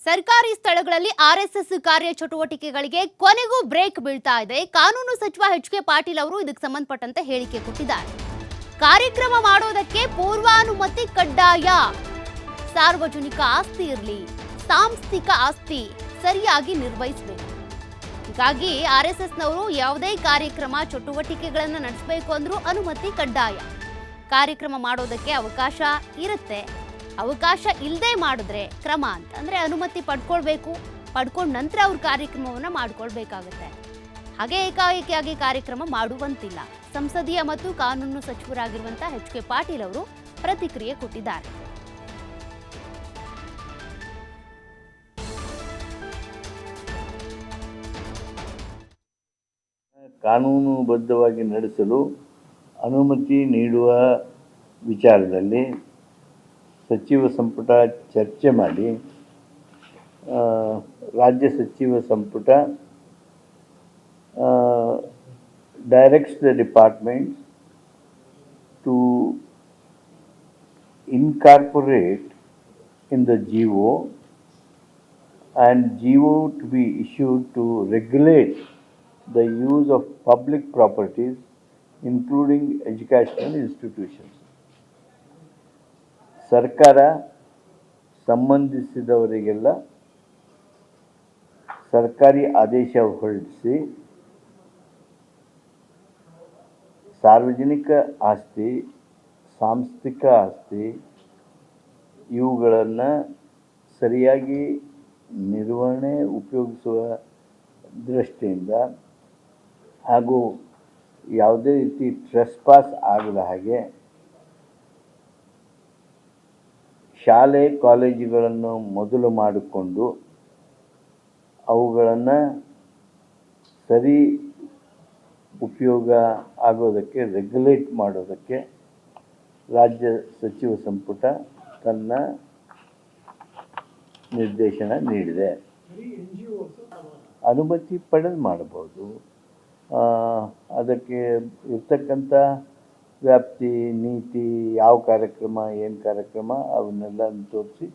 ಸರ್ಕಾರಿ ಸ್ಥಳಗಳಲ್ಲಿ ಆರ್ಎಸ್ಎಸ್ ಕಾರ್ಯಚಟುವಟಿಕೆಗಳಿಗೆ ಕೊನೆಗೂ ಬ್ರೇಕ್ ಬೀಳ್ತಾ ಇದೆ. ಕಾನೂನು ಸಚಿವ ಎಚ್.ಕೆ. ಪಾಟೀಲ್ ಅವರು ಇದಕ್ಕೆ ಸಂಬಂಧಪಟ್ಟಂತೆ ಹೇಳಿಕೆ ಕೊಟ್ಟಿದ್ದಾರೆ. ಕಾರ್ಯಕ್ರಮ ಮಾಡೋದಕ್ಕೆ ಪೂರ್ವಾನುಮತಿ ಕಡ್ಡಾಯ. ಸಾರ್ವಜನಿಕ ಆಸ್ತಿ ಇರಲಿ, ಸಾಂಸ್ಥಿಕ ಆಸ್ತಿ ಸರಿಯಾಗಿ ನಿರ್ವಹಿಸಬೇಕು. ಹೀಗಾಗಿ ಆರ್ಎಸ್ಎಸ್ನವರು ಯಾವುದೇ ಕಾರ್ಯಕ್ರಮ ಚಟುವಟಿಕೆಗಳನ್ನು ನಡೆಸಬೇಕು ಅಂದ್ರೂ ಅನುಮತಿ ಕಡ್ಡಾಯ. ಕಾರ್ಯಕ್ರಮ ಮಾಡೋದಕ್ಕೆ ಅವಕಾಶ ಇರುತ್ತೆ, ಅವಕಾಶ ಇಲ್ಲದೆ ಮಾಡಿದ್ರೆ ಕ್ರಮ ಅಂತ ಅಂದರೆ ಅನುಮತಿ ಪಡ್ಕೊಂಡ ನಂತರ ಅವ್ರ ಕಾರ್ಯಕ್ರಮವನ್ನು ಮಾಡ್ಕೊಳ್ಬೇಕಾಗತ್ತೆ. ಹಾಗೆ ಏಕಾಏಕಿಯಾಗಿ ಕಾರ್ಯಕ್ರಮ ಮಾಡುವಂತಿಲ್ಲ. ಸಂಸದೀಯ ಮತ್ತು ಕಾನೂನು ಸಚಿವರಾಗಿರುವಂತಹ ಎಚ್.ಕೆ. ಪಾಟೀಲ್ ಅವರು ಪ್ರತಿಕ್ರಿಯೆ ಕೊಟ್ಟಿದ್ದಾರೆ. ಕಾನೂನುಬದ್ಧವಾಗಿ ನಡೆಸಲು ಅನುಮತಿ ನೀಡುವ ವಿಚಾರದಲ್ಲಿ ಸಚಿವ ಸಂಪುಟ ಚರ್ಚೆ ಮಾಡಿ ರಾಜ್ಯ ಸಚಿವ ಸಂಪುಟ directs the departments to incorporate in the GO and GO to be issued to regulate the use of public properties including educational institutions. ಸರ್ಕಾರ ಸಂಬಂಧಿಸಿದವರಿಗೆಲ್ಲ ಸರ್ಕಾರಿ ಆದೇಶ ಹೊರಡಿಸಿ ಸಾರ್ವಜನಿಕ ಆಸ್ತಿ, ಸಾಂಸ್ಥಿಕ ಆಸ್ತಿ ಇವುಗಳನ್ನು ಸರಿಯಾಗಿ ನಿರ್ವಹಣೆ ಉಪಯೋಗಿಸುವ ದೃಷ್ಟಿಯಿಂದ ಹಾಗೂ ಯಾವುದೇ ರೀತಿ ಟ್ರೆಸ್ಪಾಸ್ ಆಗದ ಹಾಗೆ ಶಾಲೆ ಕಾಲೇಜುಗಳನ್ನು ಮೊದಲು ಮಾಡಿಕೊಂಡು ಅವುಗಳನ್ನು ಸರಿ ಉಪಯೋಗ ಆಗೋದಕ್ಕೆ ರೆಗ್ಯುಲೇಟ್ ಮಾಡೋದಕ್ಕೆ ರಾಜ್ಯ ಸಚಿವ ಸಂಪುಟ ತನ್ನ ನಿರ್ದೇಶನ ನೀಡಿದೆ. ಅನುಮತಿ ಪಡೆದು ಮಾಡಬಹುದು. ಅದಕ್ಕೆ ಇರ್ತಕ್ಕಂಥ ವ್ಯಾಪ್ತಿ, ನೀತಿ, ಯಾವ ಕಾರ್ಯಕ್ರಮ, ಏನು ಕಾರ್ಯಕ್ರಮ ಅವನ್ನೆಲ್ಲ ತೋರಿಸಿ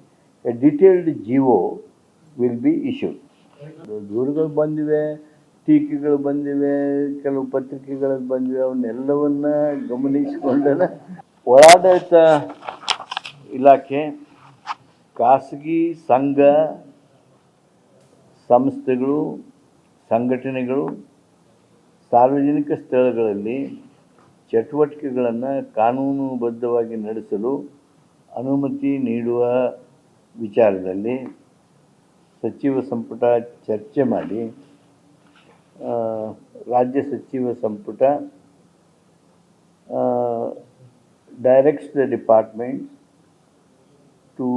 A detailed GO will be issued. ದೂರುಗಳು ಬಂದಿವೆ, ಟೀಕೆಗಳು ಬಂದಿವೆ, ಕೆಲವು ಪತ್ರಿಕೆಗಳಲ್ಲಿ ಬಂದಿವೆ. ಅವನ್ನೆಲ್ಲವನ್ನ ಗಮನಿಸಿಕೊಂಡ ಒಳಾಡಳಿತ ಇಲಾಖೆ, ಖಾಸಗಿ ಸಂಘ ಸಂಸ್ಥೆಗಳು, ಸಂಘಟನೆಗಳು ಸಾರ್ವಜನಿಕ ಸ್ಥಳಗಳಲ್ಲಿ ಚಟುವಟಿಕೆಗಳನ್ನು ಕಾನೂನುಬದ್ಧವಾಗಿ ನಡೆಸಲು ಅನುಮತಿ ನೀಡುವ ವಿಚಾರದಲ್ಲಿ ಸಚಿವ ಸಂಪುಟ ಚರ್ಚೆ ಮಾಡಿ ರಾಜ್ಯ ಸಚಿವ ಸಂಪುಟ directs the departments to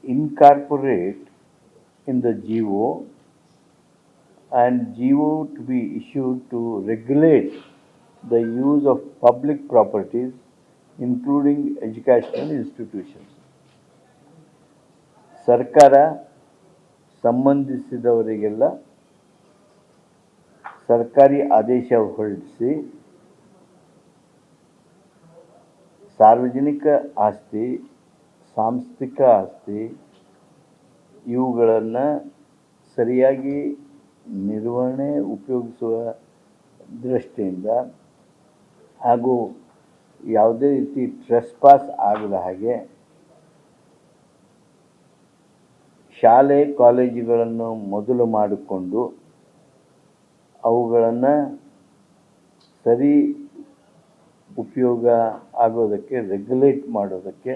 incorporate in the GO and GO to be issued to regulate the use of public properties including educational institutions. ಸರ್ಕಾರ ಸಂಬಂಧಿಸಿದವರಿಗೆಲ್ಲ ಸರ್ಕಾರಿ ಆದೇಶ ಹೊರಡಿಸಿ ಸಾರ್ವಜನಿಕ ಆಸ್ತಿ, ಸಾಂಸ್ಥಿಕ ಆಸ್ತಿ ಇವುಗಳನ್ನು ಸರಿಯಾಗಿ ನಿರ್ವಹಣೆ ಉಪಯೋಗಿಸುವ ದೃಷ್ಟಿಯಿಂದ ಹಾಗೂ ಯಾವುದೇ ರೀತಿ ಟ್ರೆಸ್ಪಾಸ್ ಆಗದ ಹಾಗೆ ಶಾಲೆ ಕಾಲೇಜುಗಳನ್ನು ಮೊದಲು ಮಾಡಿಕೊಂಡು ಅವುಗಳನ್ನು ಸರಿ ಉಪಯೋಗ ಆಗೋದಕ್ಕೆ ರೆಗ್ಯುಲೇಟ್ ಮಾಡೋದಕ್ಕೆ